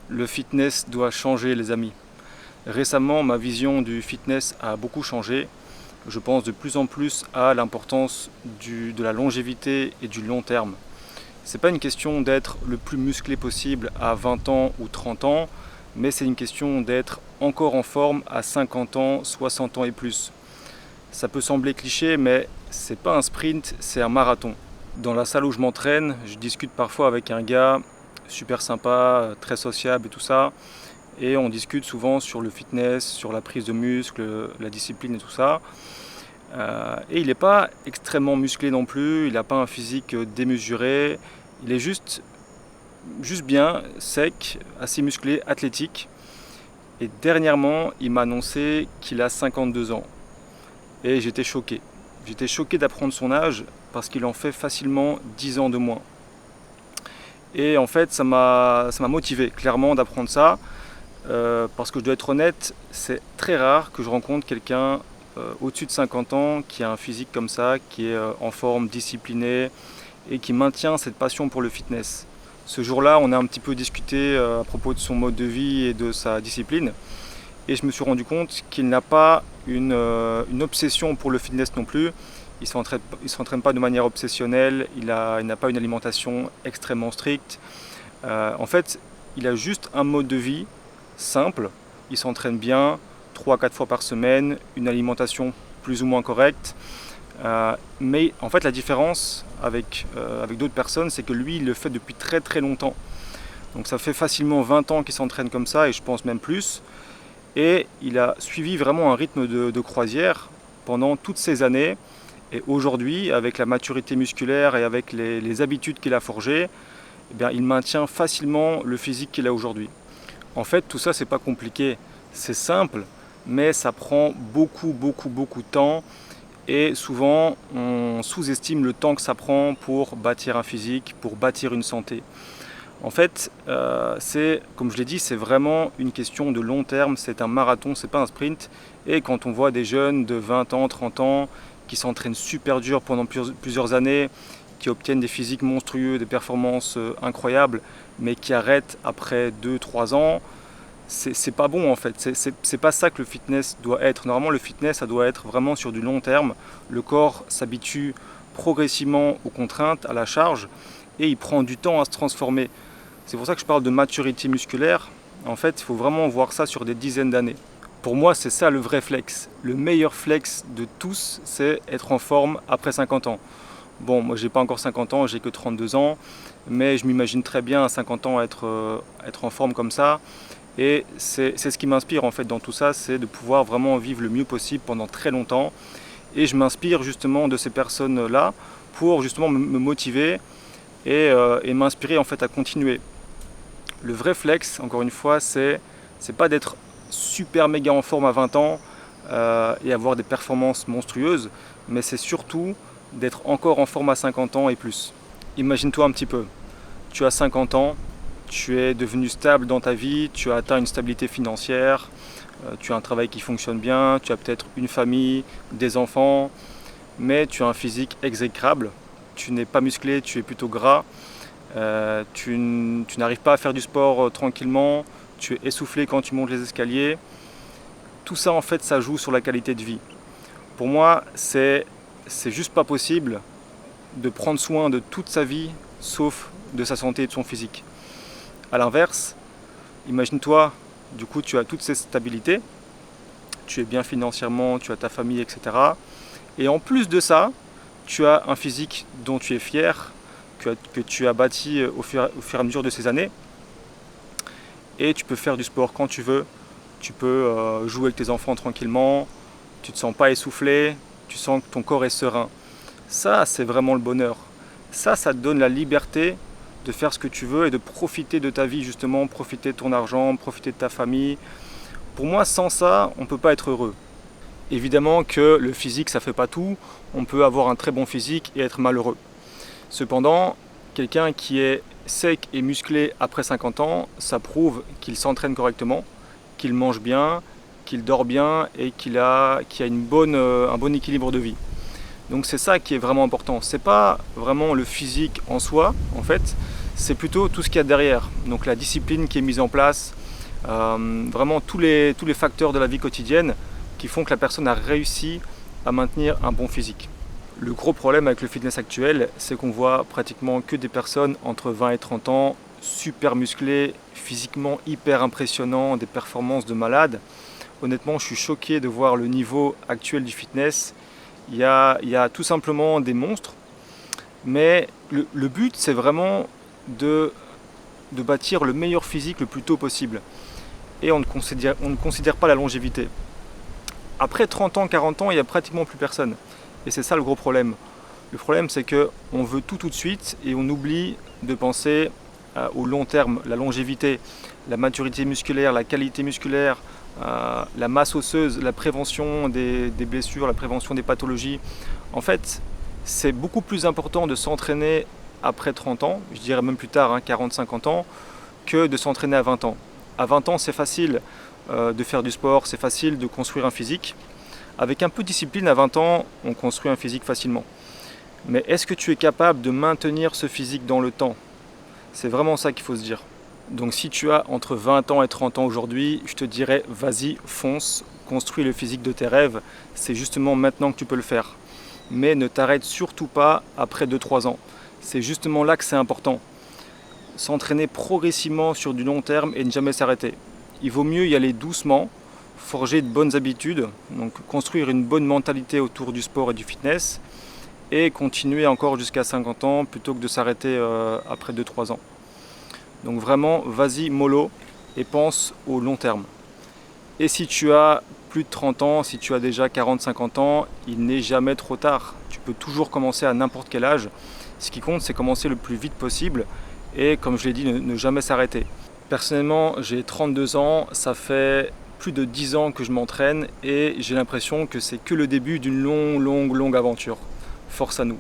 Le fitness doit changer, les amis. Récemment, ma vision du fitness a beaucoup changé. Je pense de plus en plus à l'importance de la longévité et du long terme. C'est pas une question d'être le plus musclé possible à 20 ans ou 30 ans, mais c'est une question d'être encore en forme à 50 ans, 60 ans et plus. Ça peut sembler cliché, mais c'est pas un sprint, c'est un marathon. Dans la salle où je m'entraîne, je discute parfois avec un gars super sympa, très sociable et tout ça. Et on discute souvent sur le fitness, sur la prise de muscle, la discipline et tout ça. Et il n'est pas extrêmement musclé non plus, il n'a pas un physique démesuré. Il est juste bien, sec, assez musclé, athlétique. Et dernièrement, il m'a annoncé qu'il a 52 ans. Et j'étais choqué. J'étais choqué d'apprendre son âge parce qu'il en fait facilement 10 ans de moins. Et en fait, ça m'a motivé clairement d'apprendre ça. Parce que je dois être honnête, c'est très rare que je rencontre quelqu'un au-dessus de 50 ans qui a un physique comme ça, qui est en forme, discipliné et qui maintient cette passion pour le fitness. Ce jour-là, on a un petit peu discuté à propos de son mode de vie et de sa discipline. Et je me suis rendu compte qu'il n'a pas une obsession pour le fitness non plus. Il ne s'entraîne pas de manière obsessionnelle, il n'a pas une alimentation extrêmement stricte. En fait, il a juste un mode de vie simple. Il s'entraîne bien 3-4 fois par semaine, une alimentation plus ou moins correcte. Mais en fait, la différence avec d'autres personnes, c'est que lui, il le fait depuis très très longtemps. Donc ça fait facilement 20 ans qu'il s'entraîne comme ça, et je pense même plus. Et il a suivi vraiment un rythme de croisière pendant toutes ces années. Et aujourd'hui, avec la maturité musculaire et avec les habitudes qu'il a forgées, eh bien, il maintient facilement le physique qu'il a aujourd'hui. En fait, tout ça, c'est pas compliqué, c'est simple, mais ça prend beaucoup de temps. Et souvent, on sous-estime le temps que ça prend pour bâtir un physique, pour bâtir une santé. En fait, comme je l'ai dit, c'est vraiment une question de long terme, c'est un marathon, c'est pas un sprint. Et quand on voit des jeunes de 20 ans, 30 ans, qui s'entraînent super dur pendant plusieurs années, qui obtiennent des physiques monstrueux, des performances incroyables, mais qui arrêtent après 2-3 ans, c'est pas bon en fait. C'est pas ça que le fitness doit être. Normalement, le fitness, ça doit être vraiment sur du long terme. Le corps s'habitue progressivement aux contraintes, à la charge, et il prend du temps à se transformer. C'est pour ça que je parle de maturité musculaire. En fait, il faut vraiment voir ça sur des dizaines d'années. Pour moi, c'est ça le vrai flex. Le meilleur flex de tous, c'est être en forme après 50 ans. Bon, moi j'ai pas encore 50 ans, j'ai que 32 ans, mais je m'imagine très bien à 50 ans être en forme comme ça. Et c'est ce qui m'inspire en fait dans tout ça, c'est de pouvoir vraiment vivre le mieux possible pendant très longtemps. Et je m'inspire justement de ces personnes-là pour justement me motiver et m'inspirer en fait à continuer. Le vrai flex, encore une fois, c'est pas d'être super méga en forme à 20 ans et avoir des performances monstrueuses, mais c'est surtout d'être encore en forme à 50 ans et plus. Imagine-toi un petit peu, tu as 50 ans, tu es devenu stable dans ta vie, tu as atteint une stabilité financière, tu as un travail qui fonctionne bien, tu as peut-être une famille, des enfants, mais tu as un physique exécrable, tu n'es pas musclé, tu es plutôt gras, tu n'arrives pas à faire du sport tranquillement, tu es essoufflé quand tu montes les escaliers. Tout ça en fait, ça joue sur la qualité de vie. Pour moi, c'est juste pas possible de prendre soin de toute sa vie, sauf de sa santé et de son physique. A l'inverse, imagine-toi, du coup tu as toutes ces stabilités, tu es bien financièrement, tu as ta famille, etc. Et en plus de ça, tu as un physique dont tu es fier, que tu as bâti au fur et à mesure de ces années. Et tu peux faire du sport quand tu veux, tu peux jouer avec tes enfants tranquillement, tu ne te sens pas essoufflé, tu sens que ton corps est serein. Ça, c'est vraiment le bonheur. Ça te donne la liberté de faire ce que tu veux et de profiter de ta vie justement, profiter de ton argent, profiter de ta famille. Pour moi, sans ça, on ne peut pas être heureux. Évidemment que le physique, ça ne fait pas tout. On peut avoir un très bon physique et être malheureux. Cependant, quelqu'un qui est sec et musclé après 50 ans, ça prouve qu'il s'entraîne correctement, qu'il mange bien, qu'il dort bien et qu'il a un bon équilibre de vie. Donc c'est ça qui est vraiment important. C'est pas vraiment le physique en soi, en fait, c'est plutôt tout ce qu'il y a derrière. Donc la discipline qui est mise en place, vraiment tous les facteurs de la vie quotidienne qui font que la personne a réussi à maintenir un bon physique. Le gros problème avec le fitness actuel, c'est qu'on voit pratiquement que des personnes entre 20 et 30 ans, super musclées, physiquement hyper impressionnants, des performances de malades. Honnêtement, je suis choqué de voir le niveau actuel du fitness. Il y a tout simplement des monstres, mais le but, c'est vraiment de bâtir le meilleur physique le plus tôt possible. Et on ne considère pas la longévité. Après 30 ans, 40 ans, il n'y a pratiquement plus personne. Et c'est ça le gros problème. Le problème, c'est qu'on veut tout de suite et on oublie de penser au long terme, la longévité, la maturité musculaire, la qualité musculaire, la masse osseuse, la prévention des blessures, la prévention des pathologies. En fait, c'est beaucoup plus important de s'entraîner après 30 ans, je dirais même plus tard, 40-50 ans, que de s'entraîner à 20 ans. À 20 ans, c'est facile de faire du sport, c'est facile de construire un physique. Avec un peu de discipline, à 20 ans, on construit un physique facilement. Mais est-ce que tu es capable de maintenir ce physique dans le temps? C'est vraiment ça qu'il faut se dire. Donc si tu as entre 20 ans et 30 ans aujourd'hui, je te dirais vas-y, fonce, construis le physique de tes rêves. C'est justement maintenant que tu peux le faire. Mais ne t'arrête surtout pas après 2-3 ans. C'est justement là que c'est important. S'entraîner progressivement sur du long terme et ne jamais s'arrêter. Il vaut mieux y aller doucement, forger de bonnes habitudes, donc construire une bonne mentalité autour du sport et du fitness et continuer encore jusqu'à 50 ans plutôt que de s'arrêter après 2-3 ans. Donc vraiment, vas-y mollo et pense au long terme. Et si tu as plus de 30 ans, si tu as déjà 40-50 ans, il n'est jamais trop tard. Tu peux toujours commencer à n'importe quel âge. Ce qui compte, c'est commencer le plus vite possible et, comme je l'ai dit, ne jamais s'arrêter. Personnellement, j'ai 32 ans, ça fait plus de 10 ans que je m'entraîne et j'ai l'impression que c'est que le début d'une longue aventure. Force à nous.